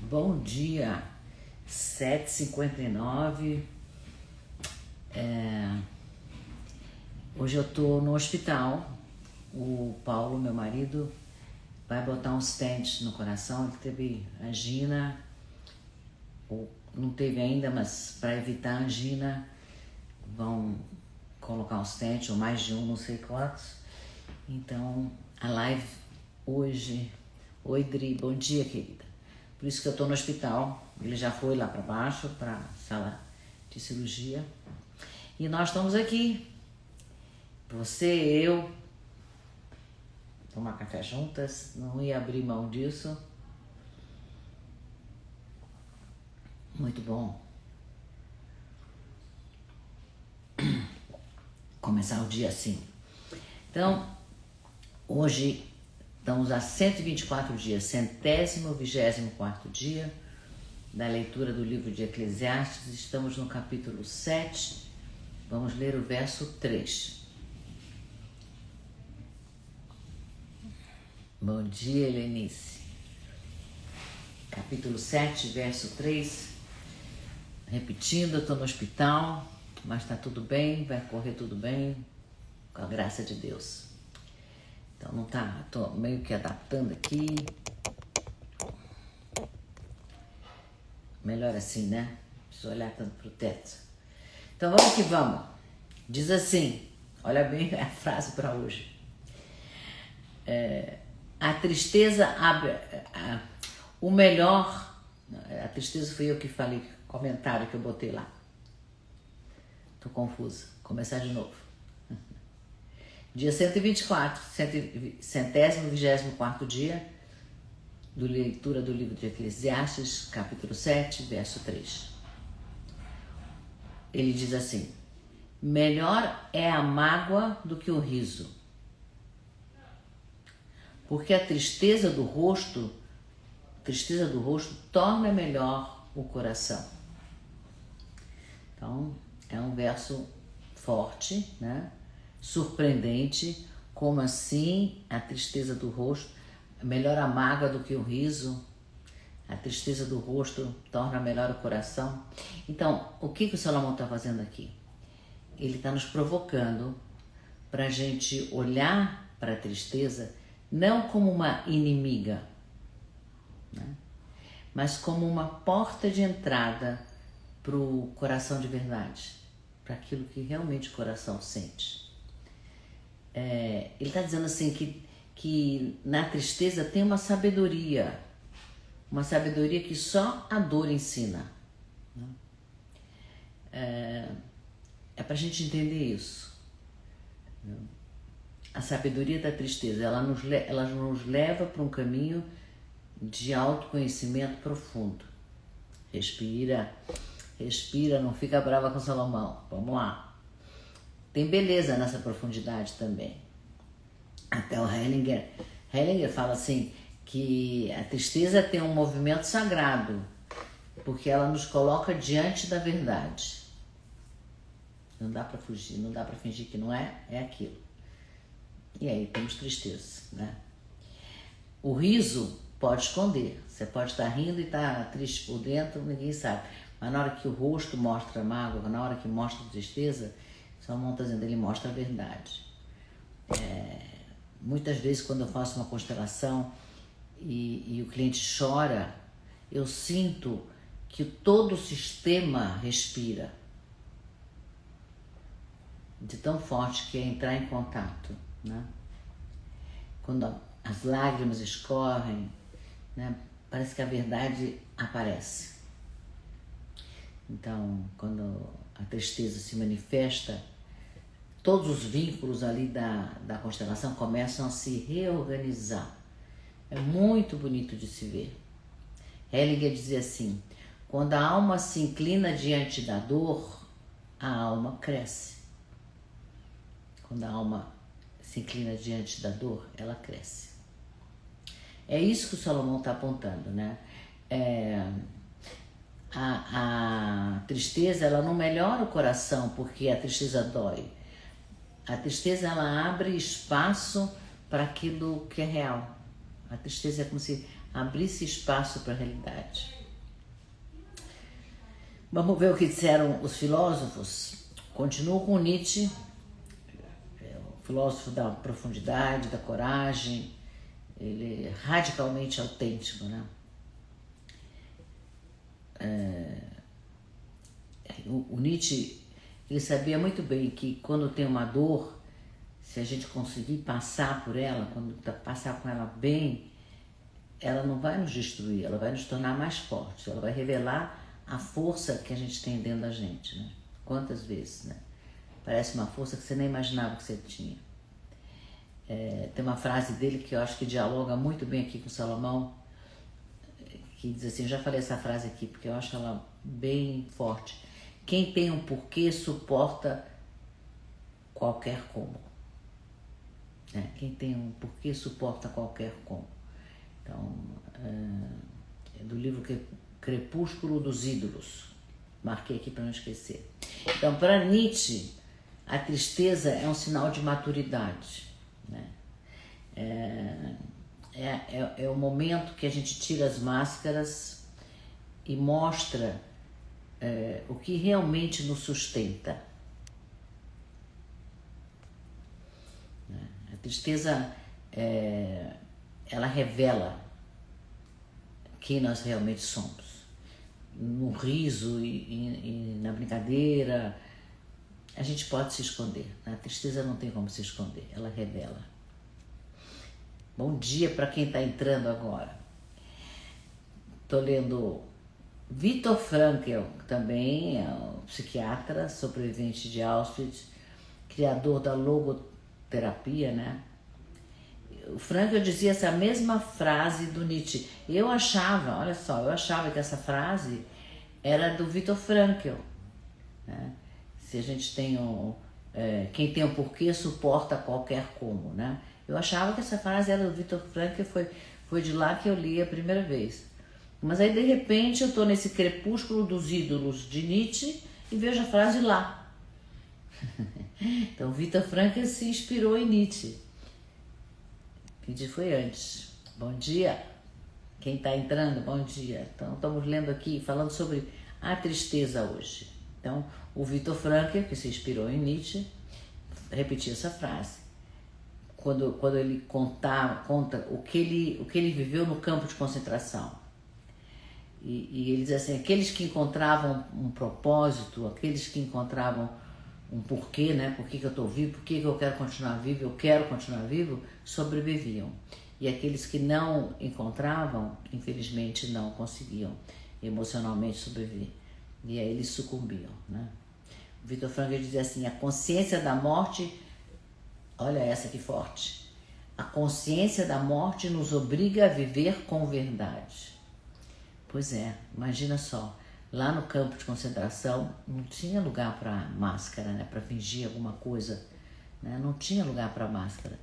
Bom dia, 7h59. Hoje eu tô no hospital. O Paulo, meu marido, vai botar um stent no coração. Ele teve angina, ou não teve ainda, mas para evitar a angina vão colocar um stent, ou mais de um, não sei quantos. Então a live hoje. Oi, Dri, bom dia, querida. Por isso que eu tô no hospital. Ele já foi lá para baixo, para sala de cirurgia. E nós estamos aqui. Você, eu, tomar café juntas. Não ia abrir mão disso. Muito bom. Começar o dia assim. Então, hoje estamos a 124 dias, 124º dia da leitura do livro de Eclesiastes. Estamos no capítulo 7, vamos ler o verso 3. Bom dia, Helenice. Capítulo 7, verso 3. Repetindo, eu estou no hospital, mas está tudo bem, vai correr tudo bem, com a graça de Deus. Então não tá, tô meio que adaptando aqui. Melhor assim, né? Preciso olhar tanto pro teto. Então vamos que vamos. Diz assim, olha bem a frase para hoje. A tristeza abre... o melhor... A tristeza foi eu que falei, comentário que eu botei lá. Tô confusa. Começar de novo. Dia 124, 124º dia da leitura do livro de Eclesiastes, capítulo 7, verso 3. Ele diz assim: melhor é a mágoa do que o riso, porque a tristeza do rosto torna melhor o coração. Então, é um verso forte, né? Surpreendente. Como assim a tristeza do rosto, melhor a mágoa do que o riso? A tristeza do rosto torna melhor o coração. Então, o que o Salomão está fazendo aqui? Ele está nos provocando para a gente olhar para a tristeza não como uma inimiga, né? Mas como uma porta de entrada para o coração de verdade, para aquilo que realmente o coração sente. Ele está dizendo assim que na tristeza tem uma sabedoria que só a dor ensina. É para a gente entender isso. A sabedoria da tristeza, ela nos leva para um caminho de autoconhecimento profundo. Respira, não fica brava com Salomão. Vamos lá. Tem beleza nessa profundidade também. Até o Hellinger fala assim, que a tristeza tem um movimento sagrado, porque ela nos coloca diante da verdade. Não dá para fugir, não dá para fingir que não é aquilo. E aí temos tristeza, né? O riso pode esconder. Você pode estar rindo e estar triste por dentro, ninguém sabe. Mas na hora que o rosto mostra mágoa, na hora que mostra tristeza, Salomão está dizendo, ele mostra a verdade. Muitas vezes quando eu faço uma constelação e o cliente chora, eu sinto que todo o sistema respira. De tão forte que é entrar em contato, né? Quando as lágrimas escorrem, né? Parece que a verdade aparece. Então, quando a tristeza se manifesta, todos os vínculos ali da constelação começam a se reorganizar. É muito bonito de se ver. Hellinger dizia assim, quando a alma se inclina diante da dor, a alma cresce. Quando a alma se inclina diante da dor, ela cresce. É isso que o Salomão está apontando, né? A tristeza, ela não melhora o coração porque a tristeza dói. A tristeza, ela abre espaço para aquilo que é real. A tristeza é como se abrisse espaço para a realidade. Vamos ver o que disseram os filósofos. Continuo com Nietzsche, o filósofo da profundidade, da coragem. Ele é radicalmente autêntico, né? O Nietzsche, ele sabia muito bem que quando tem uma dor, se a gente conseguir passar por ela, passar com ela bem, ela não vai nos destruir, ela vai nos tornar mais fortes, ela vai revelar a força que a gente tem dentro da gente, né? Quantas vezes, né? Parece uma força que você nem imaginava que você tinha. Tem uma frase dele que eu acho que dialoga muito bem aqui com Salomão, que diz assim, eu já falei essa frase aqui, porque eu acho ela bem forte. Quem tem um porquê suporta qualquer como. Quem tem um porquê suporta qualquer como. Então, é do livro Crepúsculo dos Ídolos. Marquei aqui para não esquecer. Então, para Nietzsche, a tristeza é um sinal de maturidade, né? É o momento que a gente tira as máscaras e mostra o que realmente nos sustenta. A tristeza, ela revela quem nós realmente somos. No riso e na brincadeira, a gente pode se esconder. A tristeza não tem como se esconder, ela revela. Bom dia para quem está entrando agora. Estou lendo Viktor Frankl, que também é um psiquiatra, sobrevivente de Auschwitz, criador da logoterapia, né? O Frankl dizia essa mesma frase do Nietzsche. Eu achava que essa frase era do Viktor Frankl, né? Se a gente tem quem tem um porquê suporta qualquer como, né? Eu achava que essa frase era do Viktor Frankl, foi de lá que eu li a primeira vez. Mas aí de repente eu estou nesse Crepúsculo dos Ídolos de Nietzsche e vejo a frase lá. Então Viktor Frankl se inspirou em Nietzsche. Nietzsche foi antes. Bom dia. Quem está entrando, bom dia. Então estamos lendo aqui, falando sobre a tristeza hoje. Então o Viktor Frankl, que se inspirou em Nietzsche, repetiu essa frase. Quando ele conta o que ele viveu no campo de concentração. E ele diz assim, aqueles que encontravam um propósito, aqueles que encontravam um porquê, né? Por que eu estou vivo, por que eu quero continuar vivo, sobreviviam. E aqueles que não encontravam, infelizmente não conseguiam emocionalmente sobreviver. E aí eles sucumbiam, né? O Viktor Frankl dizia assim, a consciência da morte, olha essa que forte, a consciência da morte nos obriga a viver com verdade. Pois é, imagina só, lá no campo de concentração não tinha lugar para máscara, né? Para fingir alguma coisa, né? Não tinha lugar para máscara,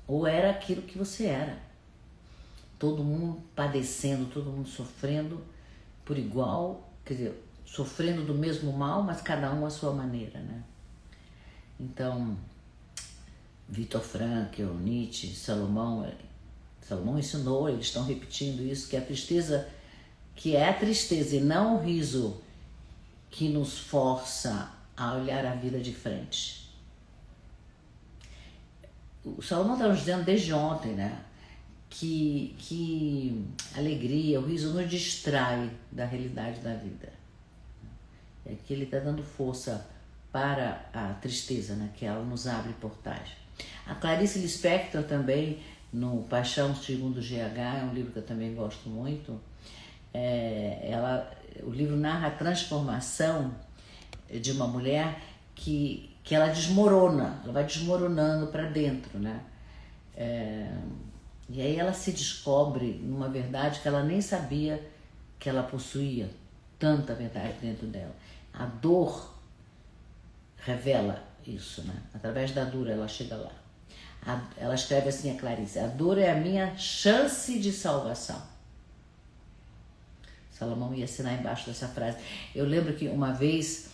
ou era aquilo que você era. Todo mundo padecendo, todo mundo sofrendo por igual, quer dizer, sofrendo do mesmo mal, mas cada um à sua maneira, né? Então, Viktor Frankl, Nietzsche, Salomão ensinou, eles estão repetindo isso, que é a tristeza e não o riso que nos força a olhar a vida de frente. O Salomão está nos dizendo desde ontem, né, que a alegria, o riso nos distrai da realidade da vida. É que ele está dando força para a tristeza, né, que ela nos abre portais. A Clarice Lispector também, no Paixão Segundo GH, é um livro que eu também gosto muito. O livro narra a transformação de uma mulher que ela desmorona, ela vai desmoronando para dentro, né? E aí ela se descobre numa verdade que ela nem sabia que ela possuía, tanta verdade dentro dela. A dor revela isso, né? Através da dor ela chega lá. Ela escreve assim, a Clarice, a dor é a minha chance de salvação. Salomão ia assinar embaixo dessa frase. Eu lembro que uma vez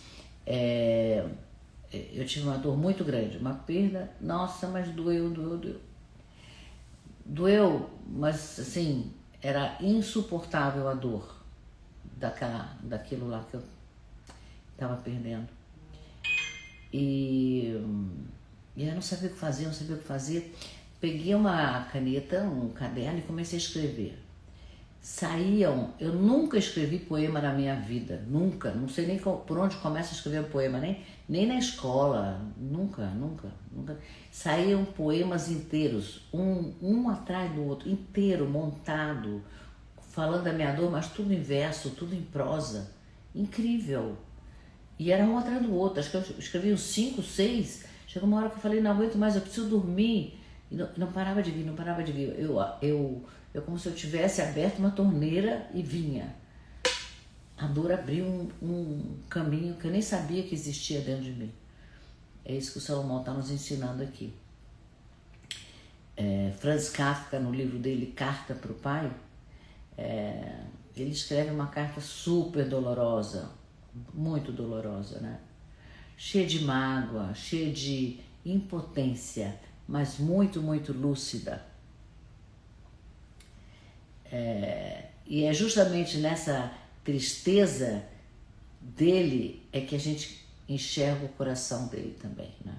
eu tive uma dor muito grande, uma perda, nossa, mas doeu. Doeu mas assim, era insuportável a dor daquilo lá que eu estava perdendo. E eu não sabia o que fazer, não sabia o que fazer. Peguei uma caneta, um caderno e comecei a escrever. Eu nunca escrevi poema na minha vida, nunca, não sei nem por onde começa a escrever um poema, nem na escola, nunca. Saíam poemas inteiros, um atrás do outro, inteiro, montado, falando da minha dor, mas tudo em verso, tudo em prosa, incrível. E era um atrás do outro, acho que eu escrevi uns 5, 6, chegou uma hora que eu falei, não aguento mais, eu preciso dormir, e não parava de vir, eu como se eu tivesse aberto uma torneira e vinha. A dor abriu um caminho que eu nem sabia que existia dentro de mim. É isso que o Salomão está nos ensinando aqui. Franz Kafka, no livro dele, Carta para o Pai, ele escreve uma carta super dolorosa, muito dolorosa, né? Cheia de mágoa, cheia de impotência, mas muito, muito lúcida. E é justamente nessa tristeza dele é que a gente enxerga o coração dele também, né?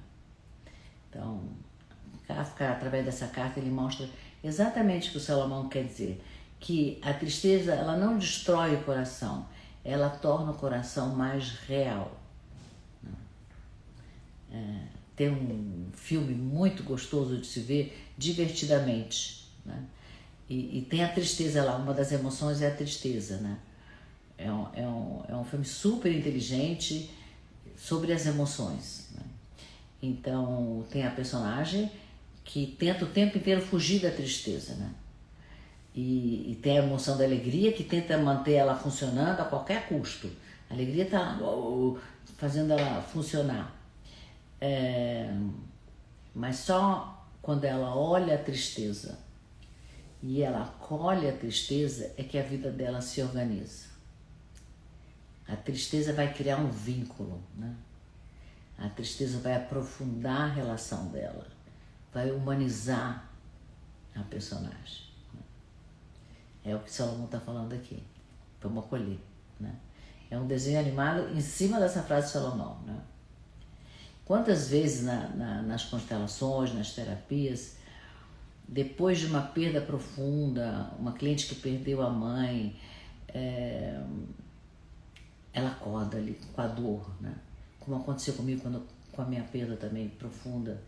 Então, Kafka, através dessa carta, ele mostra exatamente o que o Salomão quer dizer, que a tristeza, ela não destrói o coração, ela torna o coração mais real. Tem um filme muito gostoso de se ver, Divertidamente, né? E tem a tristeza lá, uma das emoções é a tristeza, né? É um filme super inteligente sobre as emoções, né? Então, tem a personagem que tenta o tempo inteiro fugir da tristeza, né? E tem a emoção da alegria que tenta manter ela funcionando a qualquer custo. A alegria está fazendo ela funcionar. Mas só quando ela olha a tristeza e ela acolhe a tristeza é que a vida dela se organiza. A tristeza vai criar um vínculo, né? A tristeza vai aprofundar a relação dela, vai humanizar a personagem. É o que Salomão está falando aqui. Vamos acolher, né? É um desenho animado em cima dessa frase de Salomão, né? Quantas vezes nas constelações, nas terapias, depois de uma perda profunda, uma cliente que perdeu a mãe, ela acorda ali com a dor, né? Como aconteceu comigo com a minha perda também profunda,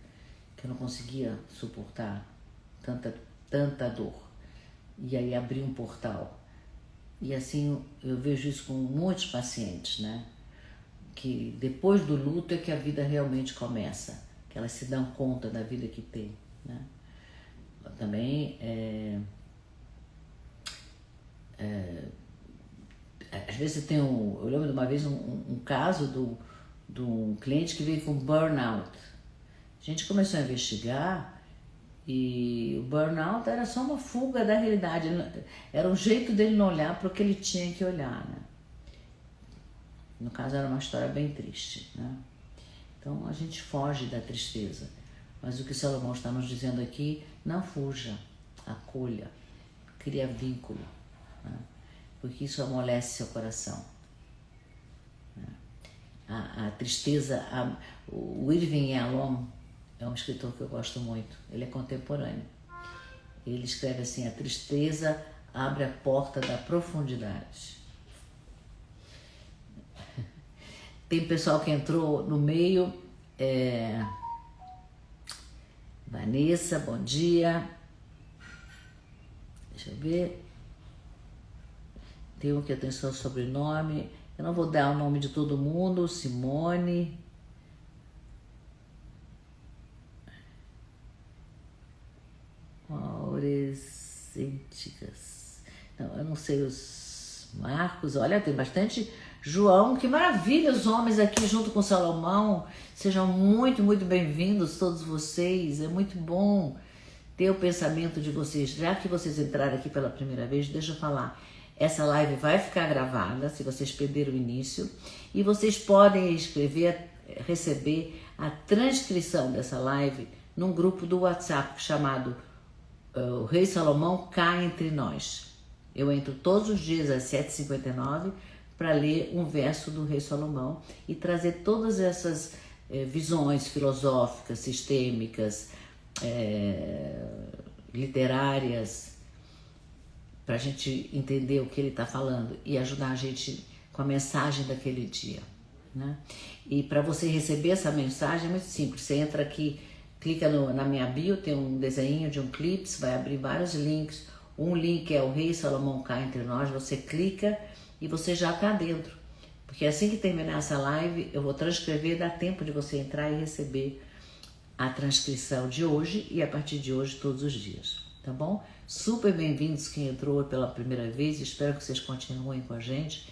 que eu não conseguia suportar tanta dor. E aí abri um portal. E assim eu vejo isso com muitos pacientes, né? Que depois do luto é que a vida realmente começa, que elas se dão conta da vida que tem, né? Também às vezes eu lembro de uma vez um caso de um cliente que veio com burnout. A gente começou a investigar e o burnout era só uma fuga da realidade, era um jeito dele não olhar para o que ele tinha que olhar, né? No caso era uma história bem triste, né? Então a gente foge da tristeza, mas o que Salomão está nos dizendo aqui, não fuja, acolha, cria vínculo, né? Porque isso amolece seu coração, né? A tristeza, o Irving Yalom é um escritor que eu gosto muito, ele é contemporâneo. Ele escreve assim: a tristeza abre a porta da profundidade. Tem pessoal que entrou no meio. Vanessa, bom dia. Deixa eu ver. Tem um que eu tenho seu sobrenome. Eu não vou dar o nome de todo mundo. Simone. Aurescênticas. Não, eu não sei os Marcos. Olha, tem bastante. João, que maravilha, os homens aqui junto com Salomão. Sejam muito, muito bem-vindos todos vocês. É muito bom ter o pensamento de vocês. Já que vocês entraram aqui pela primeira vez, deixa eu falar. Essa live vai ficar gravada, se vocês perderam o início. E vocês podem receber a transcrição dessa live num grupo do WhatsApp chamado o Rei Salomão cá entre nós. Eu entro todos os dias às 7h59 para ler um verso do Rei Salomão e trazer todas essas visões filosóficas, sistêmicas, literárias, para a gente entender o que ele está falando e ajudar a gente com a mensagem daquele dia, né? E para você receber essa mensagem é muito simples. Você entra aqui, clica na minha bio, tem um desenho de um clipe, vai abrir vários links. Um link é o Rei Salomão cá entre nós, você clica e você já está dentro. Porque assim que terminar essa live, eu vou transcrever, dá tempo de você entrar e receber a transcrição de hoje e a partir de hoje todos os dias, tá bom? Super bem-vindos quem entrou pela primeira vez, espero que vocês continuem com a gente,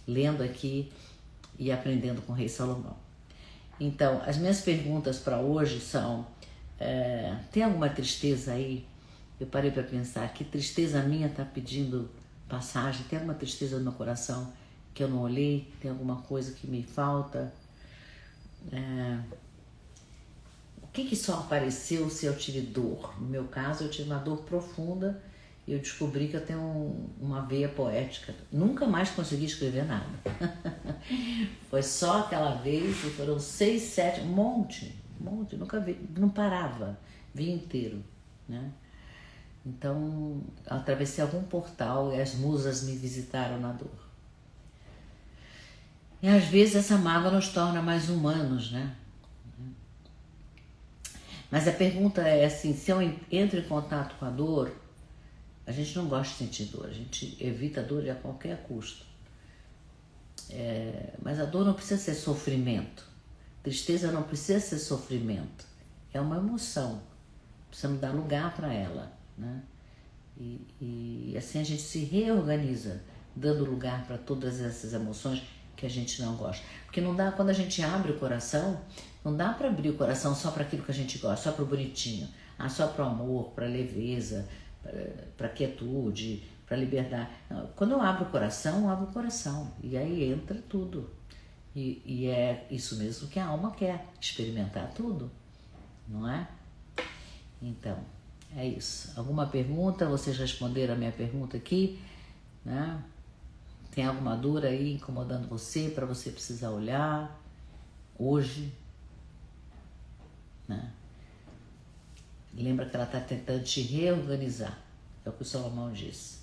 lendo aqui e aprendendo com o Rei Salomão. Então, as minhas perguntas para hoje são, tem alguma tristeza aí? Eu parei para pensar, que tristeza minha está pedindo passagem? Tem alguma tristeza no meu coração que eu não olhei? Tem alguma coisa que me falta? O que só apareceu se eu tive dor? No meu caso, eu tive uma dor profunda e eu descobri que eu tenho uma veia poética. Nunca mais consegui escrever nada. Foi só aquela vez e foram 6, 7, um monte, nunca vi, não parava, vinha inteiro, né? Então, atravessei algum portal e as musas me visitaram na dor. E às vezes essa mágoa nos torna mais humanos, né? Mas a pergunta é assim, se eu entro em contato com a dor, a gente não gosta de sentir dor, a gente evita a dor a qualquer custo. Mas a dor não precisa ser sofrimento, tristeza não precisa ser sofrimento, é uma emoção, precisamos dar lugar para ela, né? E assim a gente se reorganiza, dando lugar para todas essas emoções que a gente não gosta. Porque não dá, quando a gente abre o coração, não dá para abrir o coração só para aquilo que a gente gosta, só para o bonitinho, só para o amor, para a leveza, para a quietude, para a liberdade. Não, quando eu abro o coração, e aí entra tudo. E é isso mesmo que a alma quer, experimentar tudo, não é? Então, é isso. Alguma pergunta? Vocês responderam a minha pergunta aqui, né? Tem alguma dor aí incomodando você, para você precisar olhar hoje, né? Lembra que ela está tentando te reorganizar, é o que o Salomão disse.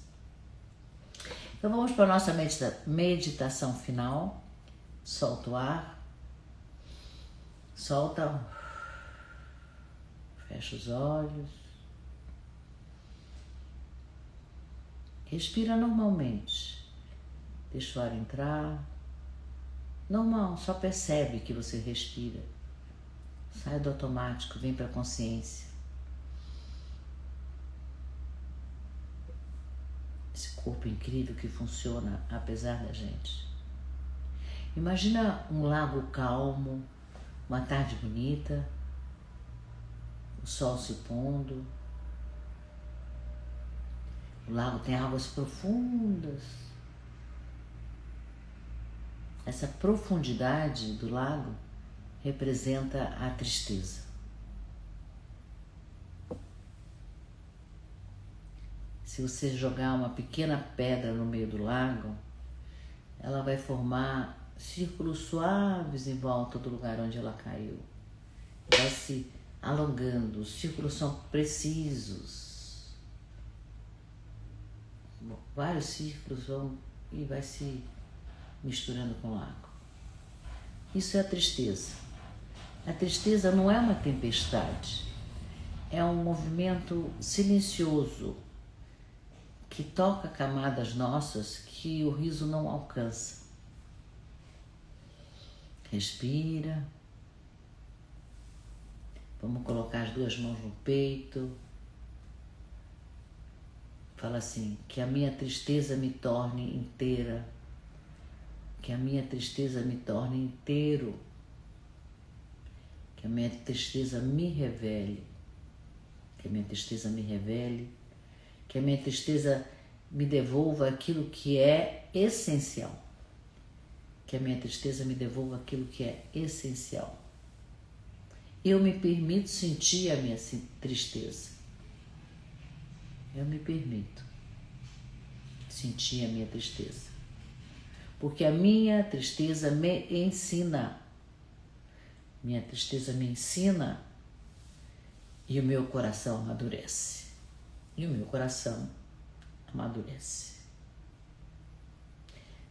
Então vamos para a nossa meditação final. Solta o ar, solta, fecha os olhos, respira normalmente, deixa o ar entrar, normal, só percebe que você respira, sai do automático, vem para a consciência. Esse corpo incrível que funciona apesar da gente. Imagina um lago calmo, uma tarde bonita, o sol se pondo. O lago tem águas profundas. Essa profundidade do lago representa a tristeza. Se você jogar uma pequena pedra no meio do lago, ela vai formar círculos suaves em volta do lugar onde ela caiu. Vai se alongando, os círculos são precisos. Vários círculos vão e vai se misturando com o lago. Isso é a tristeza. A tristeza não é uma tempestade, é um movimento silencioso que toca camadas nossas que o riso não alcança. Respira. Vamos colocar as duas mãos no peito. Fala assim, que a minha tristeza me torne inteira. Que a minha tristeza me torne inteiro. Que a minha tristeza me revele. Que a minha tristeza me revele. Que a minha tristeza me devolva aquilo que é essencial. Que a minha tristeza me devolva aquilo que é essencial. Eu me permito sentir a minha tristeza. eu me permito sentir a minha tristeza. Porque a minha tristeza me ensina. Minha tristeza me ensina e o meu coração amadurece. E o meu coração amadurece.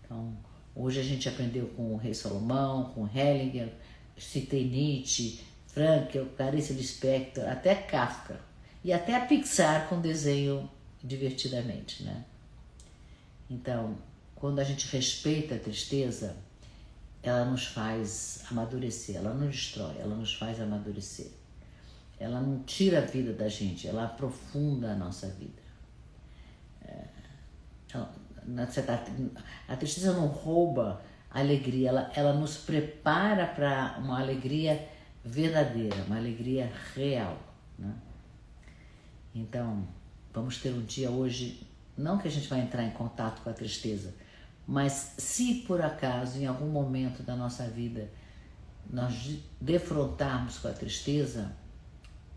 Então, hoje a gente aprendeu com o Rei Salomão, com Hellinger, citei Nietzsche, Frankl, Clarice Lispector, até Kafka. E até a Pixar com desenho divertidamente, né? Então, quando a gente respeita a tristeza, ela nos faz amadurecer, ela não destrói, ela nos faz amadurecer. Ela não tira a vida da gente, ela aprofunda a nossa vida. A tristeza não rouba a alegria, ela nos prepara para uma alegria verdadeira, uma alegria real, né? Então, vamos ter um dia hoje, não que a gente vai entrar em contato com a tristeza, mas se por acaso, em algum momento da nossa vida, nós defrontarmos com a tristeza,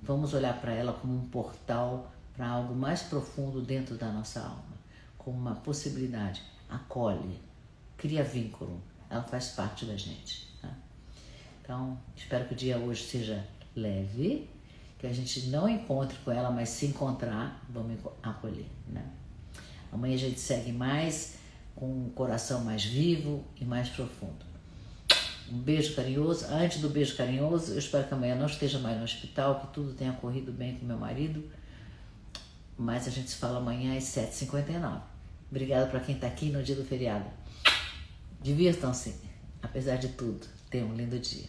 vamos olhar para ela como um portal para algo mais profundo dentro da nossa alma, como uma possibilidade. Acolhe, cria vínculo, ela faz parte da gente, tá? Então, espero que o dia hoje seja leve, que a gente não encontre com ela, mas se encontrar, vamos acolher, né? Amanhã a gente segue mais, com um coração mais vivo e mais profundo. Um beijo carinhoso. Antes do beijo carinhoso, eu espero que amanhã não esteja mais no hospital, que tudo tenha corrido bem com meu marido. Mas a gente se fala amanhã às 7h59. Obrigada para quem está aqui no dia do feriado. Divirtam-se, apesar de tudo. Tenham um lindo dia.